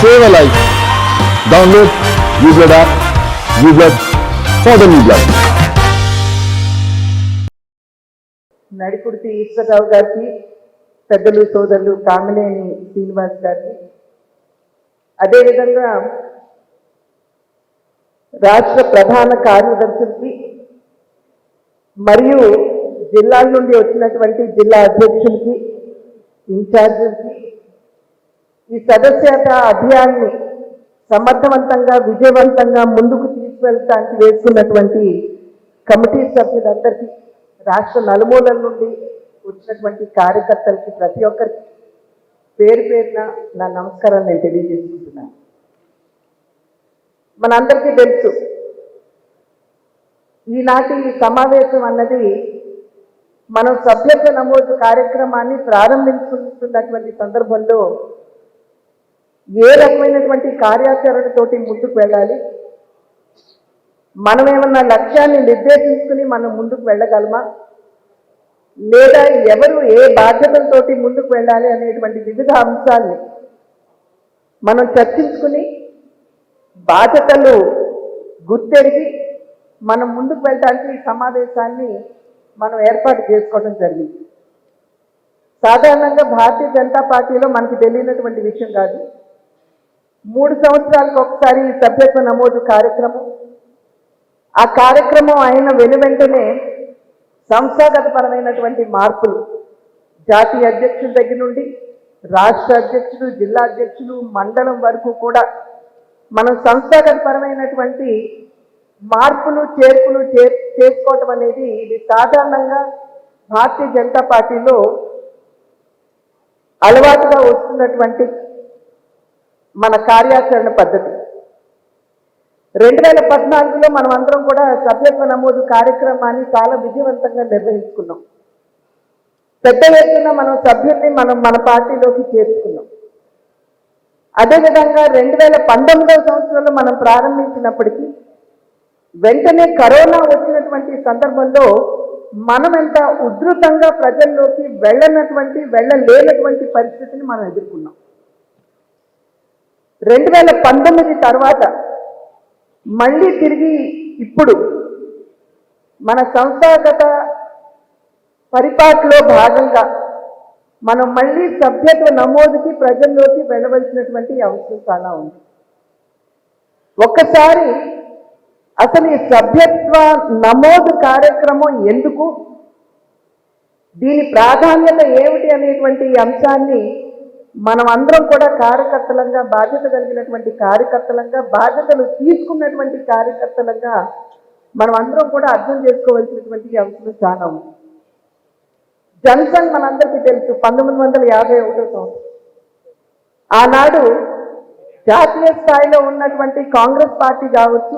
Save a life. Download UBlood app. UBlood for the new blood. Nadikurthi Eswararao గారికి, పెద్దలు సోదరులు కామినేని శ్రీనివాస్ గారికి, అదేవిధంగా రాష్ట్ర ప్రధాన కార్యదర్శులకి మరియు జిల్లాల నుండి వచ్చినటువంటి జిల్లా అధ్యక్షులకి, ఇన్ఛార్జీలకి ఈ సదస్యత అభియాన్ని సమర్థవంతంగా విజయవంతంగా ముందుకు తీసుకెళ్ళడానికి వేసుకున్నటువంటి కమిటీ సభ్యులందరికీ, రాష్ట్ర నలుమూలల నుండి వచ్చినటువంటి కార్యకర్తలకి ప్రతి ఒక్కరికి పేరు పేరున నా నమస్కారాలు నేను తెలియజేసుకుంటున్నాను. మనందరికీ తెలుసు, ఈనాటి సమావేశం అన్నది మనం సభ్యత్వ నమోదు కార్యక్రమాన్ని ప్రారంభించుతున్నటువంటి సందర్భంలో ఏ రకమైనటువంటి కార్యాచరణతోటి ముందుకు వెళ్ళాలి, మనం ఏమన్నా లక్ష్యాన్ని నిర్దేశించుకుని మనం ముందుకు వెళ్ళగలమా, లేదా ఎవరు ఏ బాధ్యతలతోటి ముందుకు వెళ్ళాలి అనేటువంటి వివిధ అంశాన్ని మనం చర్చించుకుని బాధ్యతలు గుర్తెరిగి మనం ముందుకు వెళ్ళడానికి ఈ సమావేశాన్ని మనం ఏర్పాటు చేసుకోవడం జరిగింది. సాధారణంగా భారతీయ జనతా పార్టీలో మనకి తెలియనటువంటి విషయం కాదు, 3 సంవత్సరాలకు ఒకసారి ఈ సభ్యత్వ నమోదు కార్యక్రమం, ఆ కార్యక్రమం అయిన వెనువెంటనే సంస్థాగతపరమైనటువంటి మార్పులు జాతీయ అధ్యక్షుల దగ్గర నుండి రాష్ట్ర అధ్యక్షులు, జిల్లా అధ్యక్షులు, మండలం వరకు కూడా మనం సంస్థాగతపరమైనటువంటి మార్పులు చేర్పులు చేసుకోవటం అనేది ఇది సాధారణంగా భారతీయ జనతా పార్టీలో అలవాటుగా వస్తున్నటువంటి మన కార్యాచరణ పద్ధతి. 2014లో మనం అందరం కూడా సభ్యత్వ నమోదు కార్యక్రమాన్ని చాలా విజయవంతంగా నిర్వహించుకున్నాం. పెద్ద ఎత్తున మనం సభ్యుల్ని మన పార్టీలోకి చేర్చుకున్నాం. అదేవిధంగా 2019వ సంవత్సరంలో మనం ప్రారంభించినప్పటికీ వెంటనే కరోనా వచ్చినటువంటి సందర్భంలో మనం ఎంత ఉధృతంగా ప్రజల్లోకి వెళ్ళలేనటువంటి పరిస్థితిని మనం ఎదుర్కొన్నాం. 2019 తర్వాత మళ్ళీ తిరిగి ఇప్పుడు మన సంస్థాగత పరిపాటిలో భాగంగా మనం మళ్ళీ సభ్యత్వ నమోదుకి ప్రజల్లోకి వెళ్ళవలసినటువంటి అవసరం చాలా ఉంది. ఒక్కసారి అసలు ఈ సభ్యత్వ నమోదు కార్యక్రమం ఎందుకు, దీని ప్రాధాన్యత ఏమిటి అనేటువంటి అంశాన్ని మనం అందరం కూడా కార్యకర్తలంగా, బాధ్యత కలిగినటువంటి కార్యకర్తలంగా, బాధ్యతలు తీసుకున్నటువంటి కార్యకర్తలంగా మనం అందరం కూడా అర్థం చేసుకోవాల్సినటువంటి అవసరం చాలా ఉంది. జనసంఘ్ మనందరికీ తెలుసు, 1951వ సంవత్సరం ఆనాడు జాతీయ స్థాయిలో ఉన్నటువంటి కాంగ్రెస్ పార్టీ కావచ్చు,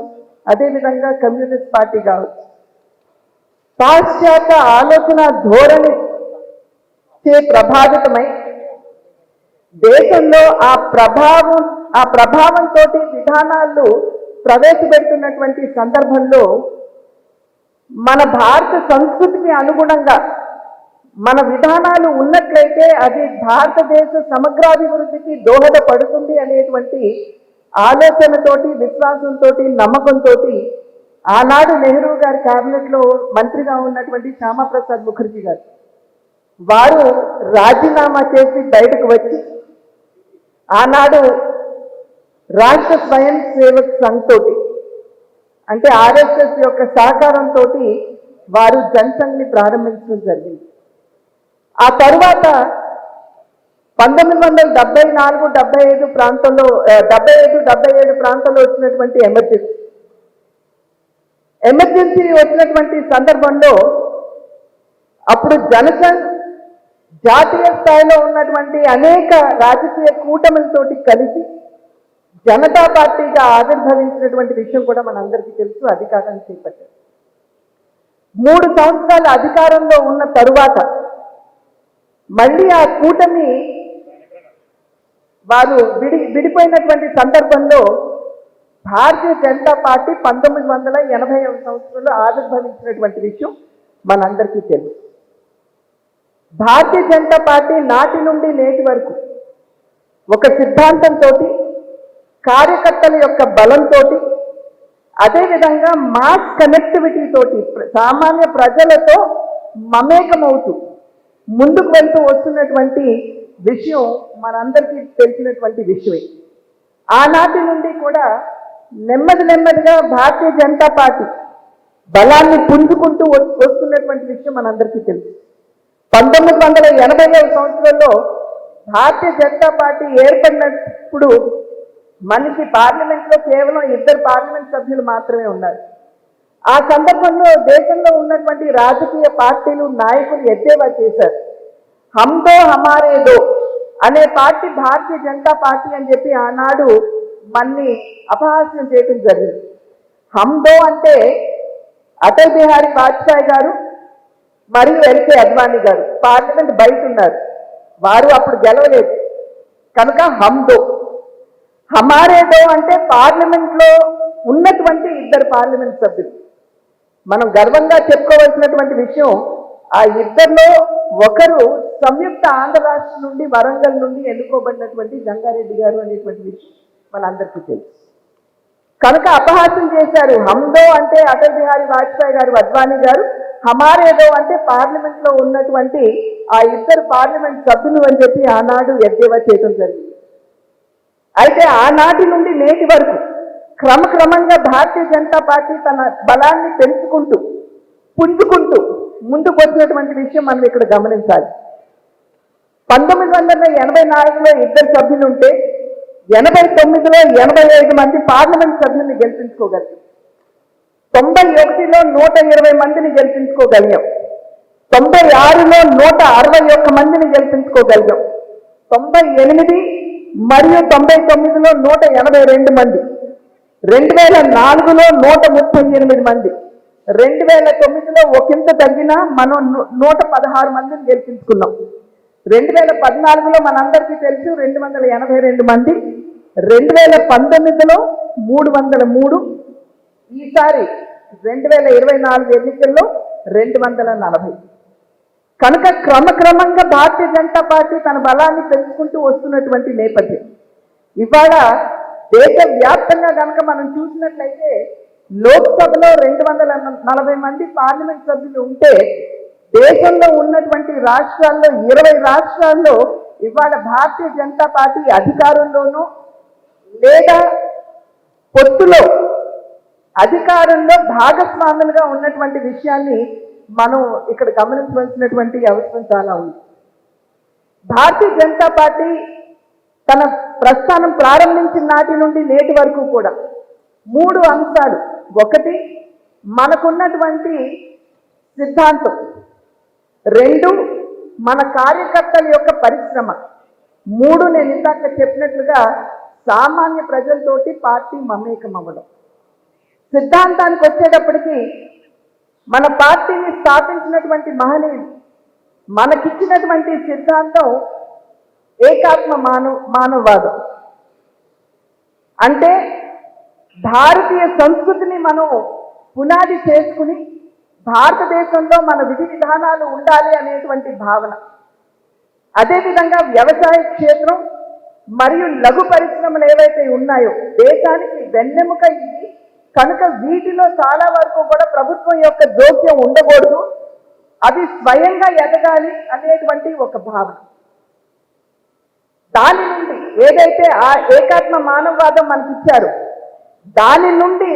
అదేవిధంగా కమ్యూనిస్ట్ పార్టీ కావచ్చు, పాశ్చాత్య ఆలోచన ధోరణి చే ప్రభావితమై దేశంలో ఆ ప్రభావంతో విధానాలు ప్రవేశపెడుతున్నటువంటి సందర్భంలో మన భారత సంస్కృతికి అనుగుణంగా మన విధానాలు ఉన్నట్లయితే అది భారతదేశ సమగ్రాభివృద్ధికి దోహదపడుతుంది అనేటువంటి ఆలోచనతోటి, విశ్వాసంతో, నమ్మకంతో ఆనాడు నెహ్రూ గారి క్యాబినెట్లో మంత్రిగా ఉన్నటువంటి శ్యామప్రసాద్ ముఖర్జీ గారు వారు రాజీనామా చేసి బయటకు వచ్చి ఆనాడు రాష్ట్ర స్వయం సేవక్ సంఘ్ తోటి, అంటే ఆర్ఎస్ఎస్ యొక్క సహకారంతో వారు జనసంఘ్ని ప్రారంభించడం జరిగింది. ఆ తర్వాత 1974-75 ప్రాంతంలో 75-77 ప్రాంతంలో వచ్చినటువంటి ఎమర్జెన్సీ వచ్చినటువంటి సందర్భంలో అప్పుడు జనసంఘ్ జాతీయ స్థాయిలో ఉన్నటువంటి అనేక రాజకీయ కూటమిలతోటి కలిసి జనతా పార్టీగా ఆవిర్భవించినటువంటి విషయం కూడా మనందరికీ తెలుసు. అధికారాన్ని చేపట్టారు. 3 సంవత్సరాల అధికారంలో ఉన్న తరువాత మళ్ళీ ఆ కూటమి వారు విడిపోయినటువంటి సందర్భంలో భారతీయ జనతా పార్టీ 1980వ సంవత్సరంలో ఆవిర్భవించినటువంటి విషయం మనందరికీ తెలుసు. భారతీయ జనతా పార్టీ నాటి నుండి నేటి వరకు ఒక సిద్ధాంతంతో కార్యకర్తల యొక్క బలంతో, అదేవిధంగా మాస్ కనెక్టివిటీ తోటి సామాన్య ప్రజలతో మమేకమవుతూ ముందుకు వెళ్తూ వస్తున్నటువంటి విషయం మనందరికీ తెలిసినటువంటి విషయమే. ఆనాటి నుండి కూడా నెమ్మదిగా భారతీయ జనతా పార్టీ బలాన్ని పుంజుకుంటూ వస్తున్నటువంటి విషయం మనందరికీ తెలుసు. 1980వ సంవత్సరంలో భారతీయ జనతా పార్టీ ఏర్పడినప్పుడు మనకి పార్లమెంట్లో కేవలం 2 పార్లమెంట్ సభ్యులు మాత్రమే ఉన్నారు. ఆ సందర్భంలో దేశంలో ఉన్నటువంటి రాజకీయ పార్టీలు నాయకులు ఎద్దేవా చేశారు. హమ్దో హమారేదో అనే పార్టీ భారతీయ జనతా పార్టీ అని చెప్పి ఆనాడు మన్ని అపహాస్యం చేయడం జరిగింది. హమ్దో అంటే అటల్ బిహారీ వాజ్పేయి గారు మరియు ఎల్కే అద్వానీ గారు పార్లమెంట్ బయట ఉన్నారు. వారు అప్పుడు గెలవలేదు కనుక హమ్దో. హమారేదో అంటే పార్లమెంట్లో ఉన్నటువంటి 2 పార్లమెంట్ సభ్యులు. మనం గర్వంగా చెప్పుకోవాల్సినటువంటి విషయం, ఆ 2లో ఒకరు సంయుక్త ఆంధ్ర రాష్ట్రం నుండి వరంగల్ నుండి ఎన్నుకోబడినటువంటి జంగారెడ్డి గారు అనేటువంటి విషయం మనందరికీ తెలుసు. కనుక అపహాస్యం చేశారు. హమ్దో అంటే అటల్ బిహారీ వాజ్పేయి గారు, అద్వానీ గారు, హమారేదో అంటే పార్లమెంట్లో ఉన్నటువంటి ఆ 2 పార్లమెంట్ సభ్యులు అని చెప్పి ఆనాడు ఎద్దేవా చేయడం జరిగింది. అయితే ఆనాటి నుండి నేటి వరకు క్రమక్రమంగా భారతీయ జనతా పార్టీ తన బలాన్ని పెంచుకుంటూ పుంజుకుంటూ ముందుకు వచ్చినటువంటి విషయం మనం ఇక్కడ గమనించాలి. 1984లో 2 సభ్యులు ఉంటే 89లో 85 మంది పార్లమెంట్ సభ్యుల్ని గెలిపించుకోగలిగాం. 91లో 120 మందిని గెలిపించుకోగలిగాం. 96లో 161 మందిని గెలిపించుకోగలిగాం. 98 మరియు 99లో 182 మంది, 2004లో 138 మంది, 2009లో ఒకంత తగ్గినా మనం 116 మందిని గెలిపించుకున్నాం. 2014లో మనందరికీ తెలుసు 282 మంది, 2019లో 303, ఈసారి 2024 ఎన్నికల్లో 240. కనుక క్రమక్రమంగా భారతీయ జనతా పార్టీ తన బలాన్ని పెంచుకుంటూ వస్తున్నటువంటి నేపథ్యం. ఇవాళ దేశవ్యాప్తంగా కనుక మనం చూసినట్లయితే లోక్సభలో 240 మంది పార్లమెంట్ సభ్యులు ఉంటే దేశంలో ఉన్నటువంటి రాష్ట్రాల్లో 20 రాష్ట్రాల్లో ఇవాళ భారతీయ జనతా పార్టీ అధికారంలోనూ లేదా పొత్తులో అధికారంలో భాగస్వాములుగా ఉన్నటువంటి విషయాన్ని మనం ఇక్కడ గమనించవలసినటువంటి అవసరం చాలా ఉంది. భారతీయ జనతా పార్టీ తన ప్రస్థానం ప్రారంభించిన నాటి నుండి నేటి వరకు కూడా 3 అంశాలు. ఒకటి, మనకున్నటువంటి సిద్ధాంతం. 2, మన కార్యకర్తల యొక్క పరిశ్రమ. 3, నేను ఇందాక చెప్పినట్లుగా సామాన్య ప్రజలతోటి పార్టీ మమేకం అవ్వడం. సిద్ధాంతానికి వచ్చేటప్పటికి మన పార్టీని స్థాపించినటువంటి మహనీయులు మనకిచ్చినటువంటి సిద్ధాంతం ఏకాత్మ మానవవాదం. అంటే భారతీయ సంస్కృతిని మనం పునాది చేసుకుని భారతదేశంలో మన విధి విధానాలు ఉండాలి అనేటువంటి భావన. అదేవిధంగా వ్యవసాయ క్షేత్రం మరియు లఘు పరిశ్రమలు ఏవైతే ఉన్నాయో దేశానికి వెన్నెముక ఇది కనుక వీటిలో చాలా వరకు కూడా ప్రభుత్వం యొక్క జోక్యం ఉండకూడదు, అవి స్వయంగా ఎదగాలి అనేటువంటి ఒక భావన. దాని నుండి ఏదైతే ఆ ఏకాత్మ మానవవాదం మనకి ఇచ్చారో దాని నుండి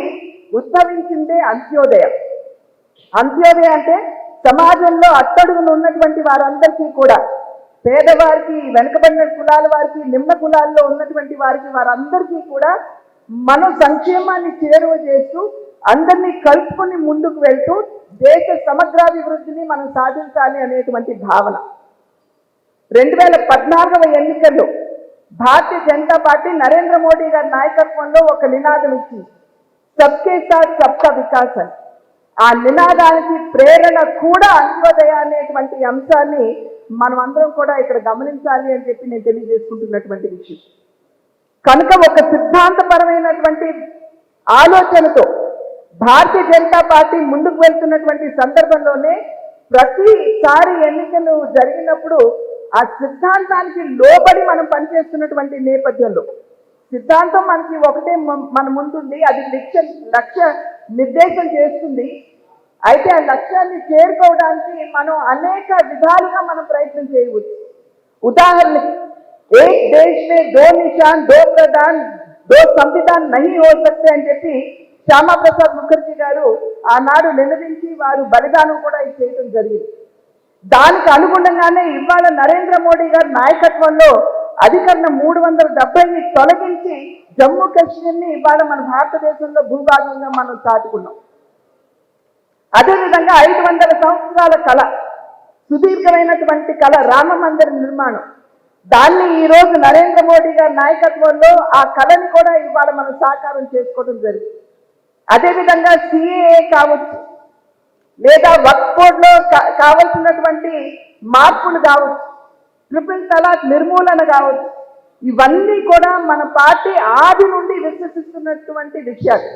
ఉద్భవించిందే అంత్యోదయం. అంత్యోదయ అంటే సమాజంలో అట్టడుగున ఉన్నటువంటి వారందరికీ కూడా, పేదవారికి, వెనుకబడిన కులాల వారికి, నిమ్న కులాల్లో ఉన్నటువంటి వారికి, వారందరికీ కూడా మనం సంక్షేమాన్ని చేరువ చేస్తూ అందరినీ కలుపుకొని ముందుకు వెళ్తూ దేశ సమగ్రాభివృద్ధిని మనం సాధించాలి అనేటువంటి భావన. 2014వ ఎన్నికల్లో భారతీయ జనతా పార్టీ నరేంద్ర మోడీ గారి నాయకత్వంలో ఒక నినాదం ఇచ్చింది, సబ్కే సాత్ సబ్కా వికాస్ అని. ఆ నినాదానికి ప్రేరణ కూడా అంత్యోదయ అనేటువంటి అంశాన్ని మనం అందరం కూడా ఇక్కడ గమనించాలి అని చెప్పి నేను తెలియజేసుకుంటున్నటువంటి విషయం. కనుక ఒక సిద్ధాంతపరమైనటువంటి ఆలోచనతో భారతీయ జనతా పార్టీ ముందుకు వెళ్తున్నటువంటి సందర్భంలోనే ప్రతిసారి ఎన్నికలు జరిగినప్పుడు ఆ సిద్ధాంతానికి లోబడి మనం పనిచేస్తున్నటువంటి నేపథ్యంలో సిద్ధాంతం మనకి ఒకటే మన ముందుంది, అది లక్ష్య నిర్దేశం చేస్తుంది. అయితే ఆ లక్ష్యాన్ని చేరుకోవడానికి మనం అనేక విధాలుగా మనం ప్రయత్నం చేయవచ్చు. ఉదాహరణకి एक देश में दो निशान दो प्रधान दो संविधान नहीं हो सकते అని చెప్పి శ్యామా ప్రసాద్ ముఖర్జీ గారు ఆనాడు నిలదించి వారు బలిదానం కూడా చేయడం జరిగింది. దానికి అనుగుణంగానే ఇవాళ నరేంద్ర మోడీ గారి నాయకత్వంలో అధికరణ 370ని తొలగించి జమ్మూ కాశ్మీర్ని ఇవాళ మన భారతదేశంలో భూభాగంగా మనం చాటుకున్నాం. అదేవిధంగా 500 సంవత్సరాల కళ, సుదీర్ఘమైనటువంటి కళ రామ మందిర నిర్మాణం, దాన్ని ఈరోజు నరేంద్ర మోడీ గారి నాయకత్వంలో ఆ కళని కూడా ఇవాళ మనం సాకారం చేసుకోవడం జరిగింది. అదేవిధంగా సిఏఏ కావచ్చు, లేదా వక్ఫ్ బోర్డులో కావలసినటువంటి మార్పులు కావచ్చు, ట్రిపుల్ తలాక్ నిర్మూలన కావచ్చు, ఇవన్నీ కూడా మన పార్టీ ఆది నుండి విశ్వసిస్తున్నటువంటి విషయాలు.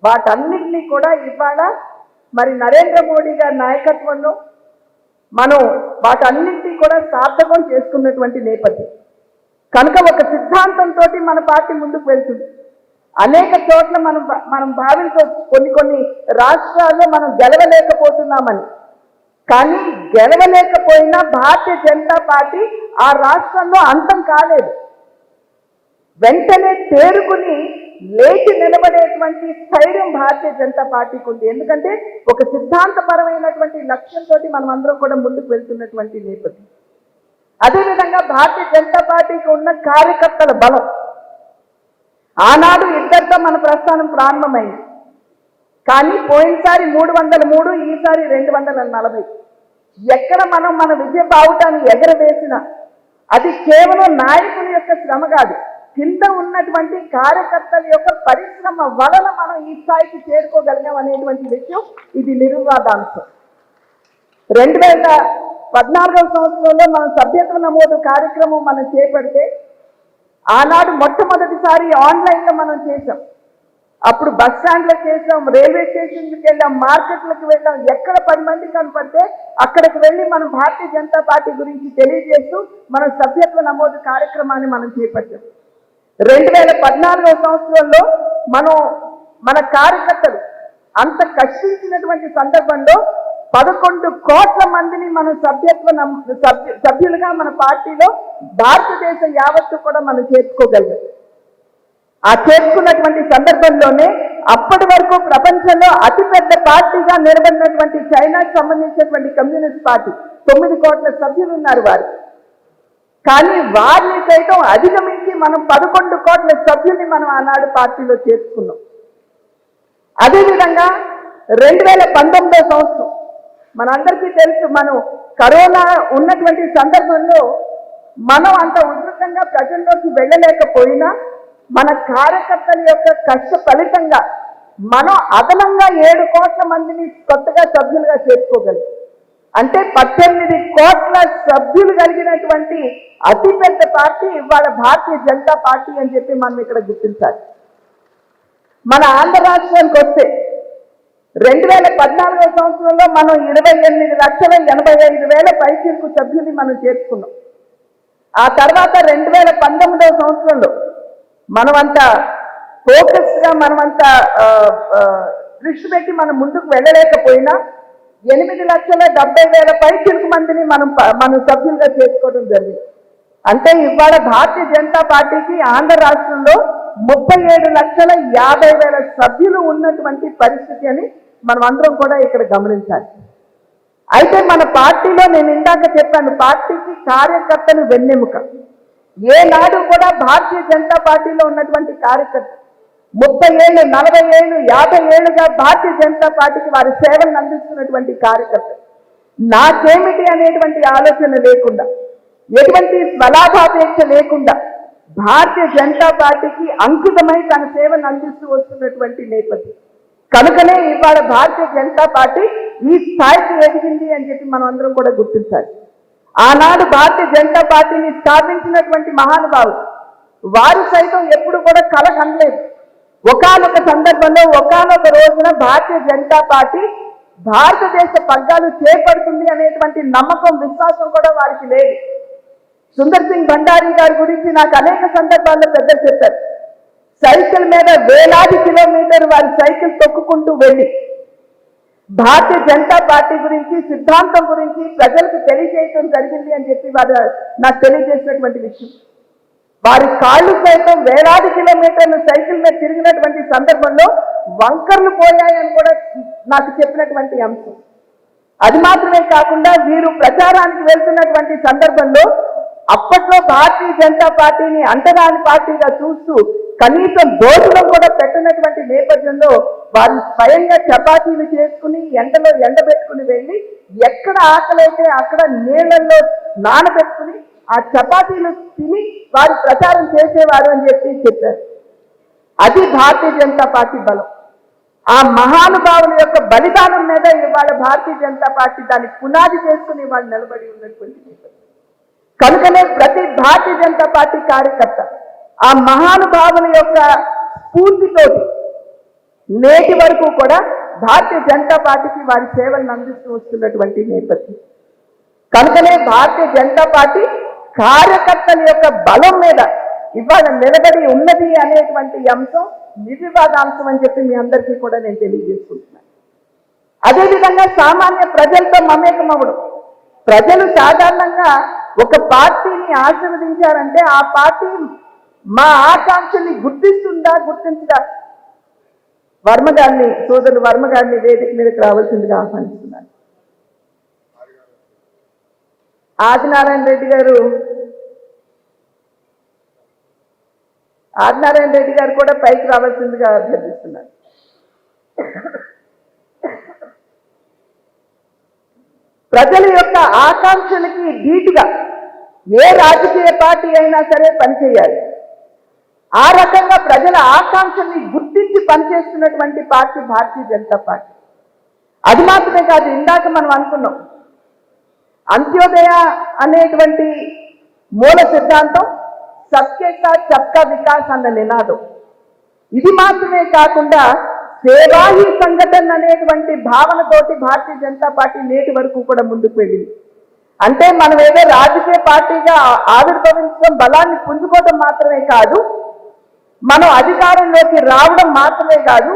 వాటన్నిటినీ కూడా ఇవాళ మరి నరేంద్ర మోడీ గారి నాయకత్వంలో మనం వాటన్నింటినీ కూడా సార్థకం చేసుకున్నటువంటి నేపథ్యం కనుక ఒక సిద్ధాంతంతో మన పార్టీ ముందుకు వెళ్తుంది. అనేక చోట్ల మనం భావించవచ్చు కొన్ని రాష్ట్రాల్లో మనం గెలవలేకపోతున్నామని. కానీ గెలవలేకపోయినా భారతీయ జనతా పార్టీ ఆ రాష్ట్రంలో అంతం కాలేదు. వెంటనే తేరుకుని లేచి నిలబడేటువంటి స్థైర్యం భారతీయ జనతా పార్టీకి ఉంది. ఎందుకంటే ఒక సిద్ధాంతపరమైనటువంటి లక్ష్యంతో మనం అందరం కూడా ముందుకు వెళ్తున్నటువంటి నేపథ్యం. అదేవిధంగా భారతీయ జనతా పార్టీకి ఉన్న కార్యకర్తల బలం, ఆనాడు ఇద్దరితో మన ప్రస్థానం ప్రారంభమైంది. కానీ పోయినసారి 303, ఈసారి 240. ఎక్కడ మనం మన విజయ బావుటాన్ని ఎగరవేసినా అది కేవలం నాయకుని యొక్క శ్రమ కాదు, కింద ఉన్నటువంటి కార్యకర్తల యొక్క పరిశ్రమ వలన మనం ఈ స్థాయికి చేరుకోగలిగాం అనేటువంటి విషయం ఇది నిర్వివాదాంశం. 2014వ సంవత్సరంలో మనం సభ్యత్వ నమోదు కార్యక్రమం మనం చేపడితే ఆనాడు మొట్టమొదటిసారి ఆన్లైన్లో మనం చేసాం. అప్పుడు బస్ స్టాండ్లో చేసాం, రైల్వే స్టేషన్కి వెళ్ళాం, మార్కెట్లకు వెళ్ళాం. ఎక్కడ 10 మంది కనపడితే అక్కడికి వెళ్ళి మనం భారతీయ జనతా పార్టీ గురించి తెలియజేస్తూ మనం సభ్యత్వ నమోదు కార్యక్రమాన్ని మనం చేపట్టాం. 2014వ సంవత్సరంలో మన కార్యకర్తలు అంత కష్టించినటువంటి సందర్భంలో 11 కోట్ల మందిని మనం సభ్యులుగా మన పార్టీలో భారతదేశ యావత్తు కూడా మనం చేర్చుకోగలిగాం. ఆ చేర్చుకున్నటువంటి సందర్భంలోనే అప్పటి వరకు ప్రపంచంలో అతిపెద్ద పార్టీగా నిలబడినటువంటి చైనాకు సంబంధించినటువంటి కమ్యూనిస్ట్ పార్టీ 9 కోట్ల సభ్యులు ఉన్నారు వారు. కానీ వారిని సైతం అధిగమించి మనం 11 కోట్ల సభ్యుల్ని మనం ఆనాడు పార్టీలో చేర్చుకున్నాం. అదేవిధంగా 2019వ సంవత్సరం మనందరికీ తెలుసు, మనం కరోనా ఉన్నటువంటి సందర్భంలో మనం అంత ఉధృతంగా ప్రజల్లోకి వెళ్ళలేకపోయినా మన కార్యకర్తల యొక్క కష్ట ఫలితంగా మనం అదనంగా 7 కోట్ల మందిని కొత్తగా సభ్యులుగా చేర్చుకోగలిగాం. అంటే 18 కోట్ల సభ్యులు కలిగినటువంటి అతిపెద్ద పార్టీ ఇవాళ భారతీయ జనతా పార్టీ అని చెప్పి మనం ఇక్కడ గుర్తించాలి. మన ఆంధ్ర రాష్ట్రానికి వస్తే 2014వ సంవత్సరంలో మనం 28,85,000 పైచిలకు సభ్యుల్ని మనం చేర్చుకున్నాం. ఆ తర్వాత 2019వ సంవత్సరంలో మనమంతా ఫోకస్గా మనమంతా దృష్టి పెట్టి మనం ముందుకు వెళ్ళలేకపోయినా 8,70,000 పైచిలకు మందిని మనం సభ్యులుగా చేసుకోవడం జరిగింది. అంటే ఇవాళ భారతీయ జనతా పార్టీకి ఆంధ్ర రాష్ట్రంలో 37,50,000 సభ్యులు ఉన్నటువంటి పరిస్థితి అని మనం అందరం కూడా ఇక్కడ గమనించాలి. అయితే మన పార్టీలో నేను ఇందాక చెప్పాను, పార్టీకి కార్యకర్తలు వెన్నెముక. ఏనాడు కూడా భారతీయ జనతా పార్టీలో ఉన్నటువంటి కార్యకర్త 30 ఏళ్ళు, 40 ఏళ్ళు, 50 ఏళ్ళుగా భారతీయ జనతా పార్టీకి వారి సేవలను అందిస్తున్నటువంటి కార్యకర్త నాకేమిటి అనేటువంటి ఆలోచన లేకుండా, ఎటువంటి స్వలాభాపేక్ష లేకుండా భారతీయ జనతా పార్టీకి అంకితమై తన సేవను అందిస్తూ వస్తున్నటువంటి నేపథ్యం కనుకనే ఇవాళ భారతీయ జనతా పార్టీ ఈ స్థాయికి ఎదిగింది అని చెప్పి మనం అందరం కూడా గుర్తించాలి. ఆనాడు భారతీయ జనతా పార్టీని స్థాపించినటువంటి మహానుభావులు వారు సైతం ఎప్పుడు కూడా కల కనలేదు. ఒకానొక సందర్భంలో ఒకానొక రోజున భారతీయ జనతా పార్టీ భారతదేశ పగ్గాలు చేపడుతుంది అనేటువంటి నమ్మకం, విశ్వాసం కూడా వారికి లేదు. సుందర్ సింగ్ భండారీ గారి గురించి నాకు అనేక సందర్భాల్లో పెద్దలు చెప్పారు. సైకిల్ మీద వేలాది కిలోమీటర్ వారి సైకిల్ తొక్కుకుంటూ వెళ్ళి భారతీయ జనతా పార్టీ గురించి సిద్ధాంతం గురించి ప్రజలకు తెలియజేయడం జరిగింది అని చెప్పి వారు నాకు తెలియజేసినటువంటి విషయం. వారి కాళ్ళు సైతం వేలాది కిలోమీటర్లు సైకిల్ మీద తిరిగినటువంటి సందర్భంలో వంకర్లు పోయాయని కూడా నాకు చెప్పినటువంటి అంశం. అది మాత్రమే కాకుండా వీరు ప్రచారానికి వెళ్తున్నటువంటి సందర్భంలో అప్పట్లో భారతీయ జనతా పార్టీని అంటరాని పార్టీగా చూస్తూ కనీసం భోజనం కూడా పెట్టినటువంటి నేపథ్యంలో వారు స్వయంగా చపాతీలు చేసుకుని ఎండలో ఎండబెట్టుకుని వెళ్ళి ఎక్కడ ఆకలైతే అక్కడ నీళ్లలో నానబెట్టుకుని ఆ చపాతీలు తిని వారు ప్రచారం చేసేవారు అని చెప్పారు. అది భారతీయ జనతా పార్టీ బలం. ఆ మహానుభావుల యొక్క బలిదానం మీద ఇవాళ భారతీయ జనతా పార్టీ దాన్ని పునాది చేసుకుని వాళ్ళు నిలబడి ఉన్నటువంటి నేపథ్యం. కనుకనే ప్రతి భారతీయ జనతా పార్టీ కార్యకర్త ఆ మహానుభావుల యొక్క స్ఫూర్తితోటి నేటి వరకు కూడా భారతీయ జనతా పార్టీకి వారి సేవలను అందిస్తూ వస్తున్నటువంటి నేపథ్యం. కనుకనే భారతీయ జనతా పార్టీ కార్యకర్తల యొక్క బలం మీద ఇవాళ నిలబడి ఉన్నది అనేటువంటి అంశం నిర్వివాదాంశం అని చెప్పి మీ అందరికీ కూడా నేను తెలియజేసుకుంటున్నాను. అదేవిధంగా సామాన్య ప్రజలతో మమేకమవడం. ప్రజలు సాధారణంగా ఒక పార్టీని ఆశీర్వదించారంటే ఆ పార్టీ మా ఆకాంక్షల్ని గుర్తిస్తుందా గుర్తించదా. సోదరుడు వర్మ గారిని వేదిక మీదకి రావాల్సిందిగా ఆహ్వానిస్తున్నాను. ఆదినారాయణ రెడ్డి గారు కూడా పైకి రావాల్సిందిగా అభ్యర్థిస్తున్నారు. ప్రజల యొక్క ఆకాంక్షలకి ధీటుగా ఏ రాజకీయ పార్టీ అయినా సరే పనిచేయాలి. ఆ రకంగా ప్రజల ఆకాంక్షల్ని గుర్తించి పనిచేస్తున్నటువంటి పార్టీ భారతీయ జనతా పార్టీ. అది మాత్రమే కాదు, ఇందాక మనం అనుకున్నాం అంత్యోదయ అనేటువంటి మూల సిద్ధాంతం, సబ్కే సాత్ సబ్కా వికాస్ అన్న నినాదం. ఇది మాత్రమే కాకుండా సేవాహి సంఘటన అనేటువంటి భావనతోటి భారతీయ జనతా పార్టీ నేటి వరకు కూడా ముందుకు వెళ్ళింది. అంటే మనం ఏదో రాజకీయ పార్టీగా ఆవిర్భవించడం, బలాన్ని పుంజుకోవడం మాత్రమే కాదు, మనం అధికారంలోకి రావడం మాత్రమే కాదు,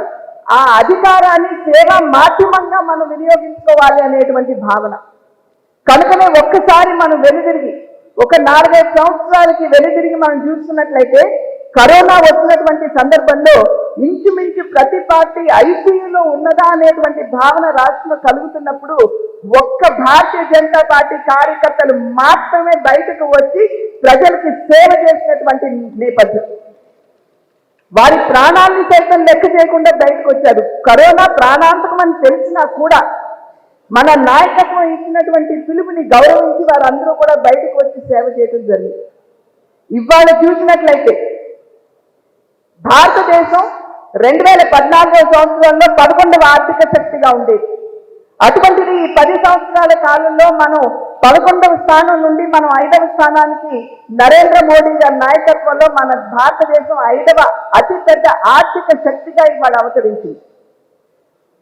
ఆ అధికారాన్ని సేవా మాధ్యమంగా మనం వినియోగించుకోవాలి అనేటువంటి భావన. కనుకనే ఒక్కసారి మనం వెనుదిరిగి ఒక 4-5 సంవత్సరాలకి వెనుదిరిగి మనం చూస్తున్నట్లయితే కరోనా వచ్చినటువంటి సందర్భంలో ఇంచుమించు ప్రతి పార్టీ ఐసీయూలో ఉన్నదా అనేటువంటి భావన రాష్ట్రంలో కలుగుతున్నప్పుడు ఒక్క భారతీయ జనతా పార్టీ కార్యకర్తలు మాత్రమే బయటకు వచ్చి ప్రజలకి సేవ చేసినటువంటి నేపథ్యం. వారి ప్రాణాన్ని సైతం లెక్క చేయకుండా బయటకు వచ్చారు. కరోనా ప్రాణాంతకం అని తెలిసినా కూడా మన నాయకత్వం ఇచ్చినటువంటి పిలుపుని గౌరవించి వారందరూ కూడా బయటకు వచ్చి సేవ చేయడం జరిగింది. ఇవాళ చూసినట్లయితే భారతదేశం 2014వ సంవత్సరంలో 11వ ఆర్థిక శక్తిగా ఉండేది. అటువంటిది ఈ 10 సంవత్సరాల కాలంలో మనం 11వ స్థానం నుండి మనం 5వ స్థానానికి నరేంద్ర మోడీ గారి నాయకత్వంలో మన భారతదేశం 5వ అతిపెద్ద ఆర్థిక శక్తిగా ఇవాళ అవతరించింది.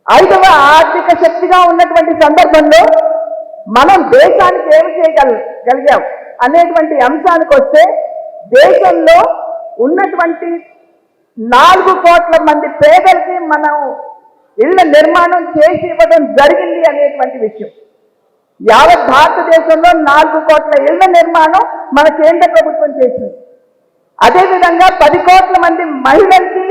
5వ ఆర్థిక శక్తిగా ఉన్నటువంటి సందర్భంలో మనం దేశానికి ఏమి చేయగలిగాం అనేటువంటి అంశానికి వస్తే దేశంలో ఉన్నటువంటి 4 కోట్ల మంది పేదలకి మనం ఇళ్ల నిర్మాణం చేసి ఇవ్వడం జరిగింది అనేటువంటి విషయం. యావత్ భారతదేశంలో 4 కోట్ల ఇళ్ల నిర్మాణం మన కేంద్ర ప్రభుత్వం చేసింది. అదేవిధంగా 10 కోట్ల మంది మహిళలకి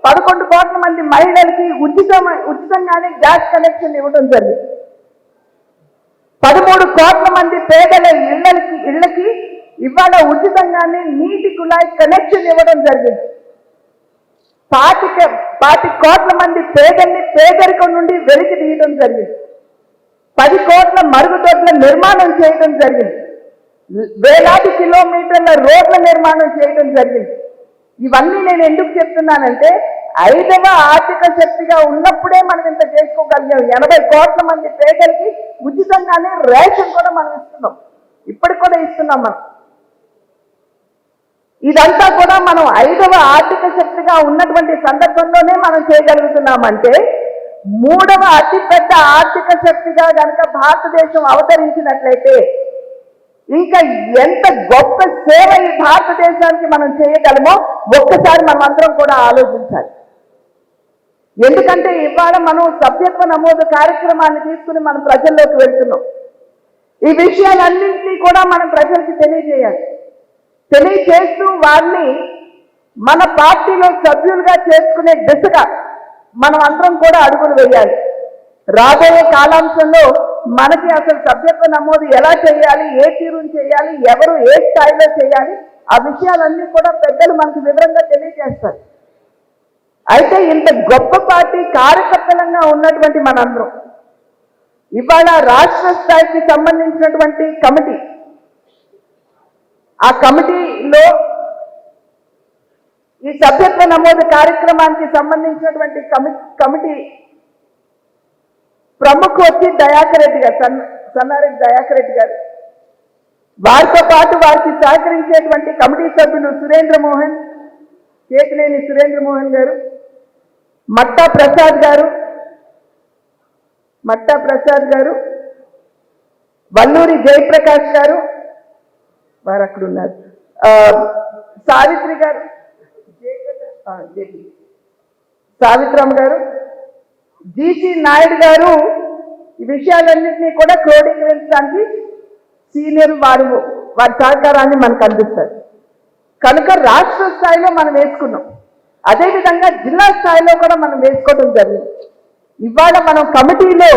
11 కోట్ల మంది మహిళలకి ఉచితంగానే గ్యాస్ కనెక్షన్ ఇవ్వడం జరిగింది. 13 కోట్ల మంది పేదల ఇళ్లకి ఇవాళ ఉచితంగానే నీటి కుళాయి కనెక్షన్ ఇవ్వడం జరిగింది. 25 కోట్ల మంది పేదల్ని పేదరికం నుండి వెలికి తీయడం జరిగింది. 10 కోట్ల మరుగుదొడ్ల నిర్మాణం చేయడం జరిగింది. వేలాది కిలోమీటర్ల రోడ్ల నిర్మాణం చేయడం జరిగింది. ఇవన్నీ నేను ఎందుకు చెప్తున్నానంటే 5వ ఆర్థిక శక్తిగా ఉన్నప్పుడే మనం ఇంత చేసుకోగలిగాం. 80 కోట్ల మంది పేదలకి ఉచితంగానే రేషన్ కూడా మనం ఇస్తున్నాం, ఇప్పటికి కూడా ఇస్తున్నాం మనం. ఇదంతా కూడా మనం 5వ ఆర్థిక శక్తిగా ఉన్నటువంటి సందర్భంలోనే మనం చేయగలుగుతున్నామంటే 3వ అతిపెద్ద ఆర్థిక శక్తిగా కనుక భారతదేశం అవతరించినట్లయితే ఇంకా ఎంత గొప్ప సేవ ఈ భారతదేశానికి మనం చేయగలమో ఒక్కసారి మనం అందరం కూడా ఆలోచించాలి. ఎందుకంటే ఇవాళ మనం సభ్యత్వ నమోదు కార్యక్రమాన్ని తీసుకుని మనం ప్రజల్లోకి వెళ్తున్నాం. ఈ విషయాలన్నింటినీ కూడా మనం ప్రజలకు తెలియజేయాలి. తెలియజేస్తూ వారిని మన పార్టీలో సభ్యులుగా చేసుకునే దిశగా మనం అందరం కూడా అడుగులు వేయాలి. రాబోయే కాలాంశంలో మనకి అసలు సభ్యత్వ నమోదు ఎలా చేయాలి, ఏ తీరును చేయాలి, ఎవరు ఏ స్థాయిలో చేయాలి, ఆ విషయాలన్నీ కూడా పెద్దలు మనకు వివరంగా తెలియజేస్తారు. అయితే ఇంత గొప్ప పార్టీ కార్యకర్తలంగా ఉన్నటువంటి మనందరం ఇవాళ రాష్ట్ర స్థాయికి సంబంధించినటువంటి కమిటీ, ఆ కమిటీలో ఈ సభ్యత్వ నమోదు కార్యక్రమానికి సంబంధించినటువంటి కమిటీ ప్రముఖ వచ్చి దయాకర్ రెడ్డి గారు, సన్నారెడ్డి దయాకర్ రెడ్డి గారు, వారితో పాటు వారికి సహకరించేటువంటి కమిటీ సభ్యులు సురేంద్ర మోహన్, కేతినేని సురేంద్ర మోహన్ గారు, మట్టా ప్రసాద్ గారు, వల్లూరి జయప్రకాష్ గారు, వారు అక్కడ ఉన్నారు, సావిత్రి గారు, సావిత్రమ్మ గారు, జీసీ నాయుడు గారు ఈ విషయాలన్నింటినీ కూడా క్రోడీకరించడానికి సీనియర్ వారి సహకారాన్ని మనకు అందిస్తారు. కనుక రాష్ట్ర స్థాయిలో మనం వేసుకున్నాం, అదేవిధంగా జిల్లా స్థాయిలో కూడా మనం వేసుకోవడం జరిగింది. ఇవాళ మనం కమిటీలో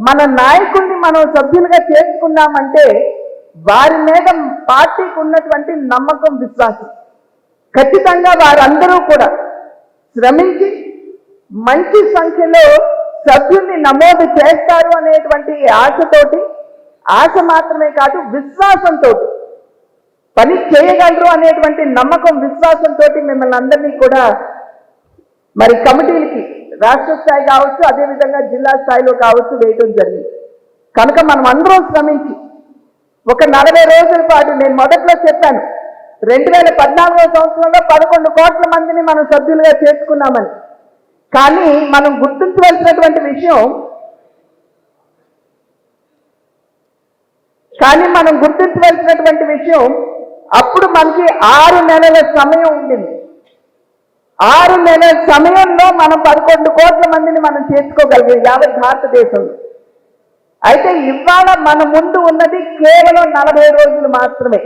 మన నాయకుల్ని మనం సభ్యులుగా చేసుకున్నామంటే వారి మీద పార్టీకి ఉన్నటువంటి నమ్మకం, విశ్వాసం, ఖచ్చితంగా వారందరూ కూడా శ్రమించి మంచి సంఖ్యలో సభ్యుల్ని నమోదు చేస్తారు అనేటువంటి ఆశతోటి, ఆశ మాత్రమే కాదు విశ్వాసంతో పని చేయగలరు అనేటువంటి నమ్మకం, విశ్వాసంతో మిమ్మల్ని అందరినీ కూడా మరి కమిటీలకి రాష్ట్ర స్థాయి కావచ్చు, అదేవిధంగా జిల్లా స్థాయిలో కావచ్చు వేయడం జరిగింది. కనుక మనం అందరం శ్రమించి ఒక 40 రోజుల పాటు, నేను మొదట్లో చెప్పాను 2014 సంవత్సరంలో 11 కోట్ల మందిని మనం సభ్యులుగా చేసుకున్నామని. కానీ మనం గుర్తించవలసినటువంటి విషయం అప్పుడు మనకి 6 నెలల సమయం ఉండింది. 6 నెలల సమయంలో మనం 11 కోట్ల మందిని మనం చేసుకోగలిగాం యావత్ భారతదేశంలో. అయితే ఇవాళ మన ముందు ఉన్నది కేవలం 40 రోజులు మాత్రమే.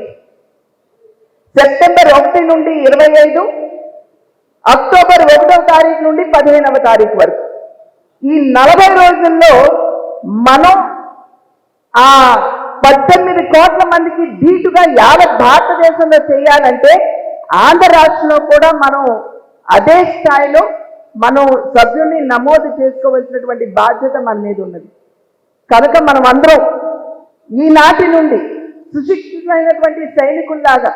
సెప్టెంబర్ 1 నుండి 25, అక్టోబర్ 1వ తారీఖు నుండి 15వ తారీఖు వరకు ఈ 40 రోజుల్లో మనం ఆ 18 కోట్ల మందికి ధీటుగా యావత్ భారతదేశంలో చేయాలంటే ఆంధ్ర రాష్ట్రంలో కూడా మనం అదే స్థాయిలో మనం సభ్యుల్ని నమోదు చేసుకోవాల్సినటువంటి బాధ్యత మన మీద ఉన్నది. కనుక మనం అందరం ఈనాటి నుండి సుశిక్షితమైనటువంటి సైనికుల్లాగా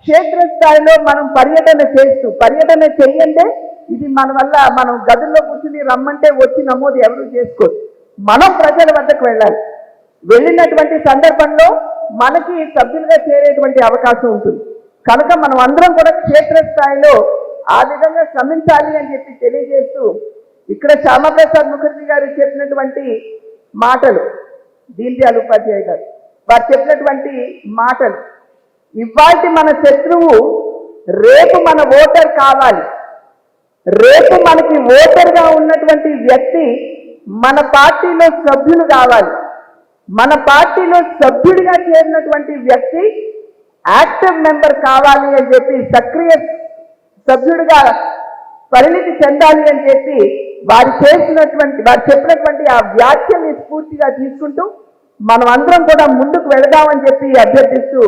క్షేత్రస్థాయిలో మనం పర్యటన చేయంటే ఇది మన వల్ల మనం గదుల్లో కూర్చుని రమ్మంటే వచ్చి నమోదు ఎవరు చేసుకోరు. మనం ప్రజల వద్దకు వెళ్ళాలి. వెళ్ళినటువంటి సందర్భంలో మనకి సభ్యులుగా చేరేటువంటి అవకాశం ఉంటుంది. కనుక మనం అందరం కూడా క్షేత్రస్థాయిలో ఆ విధంగా శ్రమించాలి అని చెప్పి తెలియజేస్తూ, ఇక్కడ శ్యామప్రసాద్ ముఖర్జీ గారు చెప్పినటువంటి మాటలు, దీన్ దయాళ్ ఉపాధ్యాయ గారు వారు చెప్పినటువంటి మాటలు, ఇవాల్టి మన శత్రువు రేపు మన ఓటర్ కావాలి. రేపు మనకి ఓటర్గా ఉన్నటువంటి వ్యక్తి మన పార్టీలో సభ్యులు కావాలి. మన పార్టీలో సభ్యుడిగా చేరినటువంటి వ్యక్తి యాక్టివ్ మెంబర్ కావాలి అని చెప్పి, సక్రియ సభ్యుడిగా పరిణితి చెందాలి అని చెప్పి వారు చెప్పినటువంటి ఆ వ్యాఖ్యల్ని స్ఫూర్తిగా తీసుకుంటూ మనం అందరం కూడా ముందుకు వెళదామని చెప్పి అభ్యర్థిస్తూ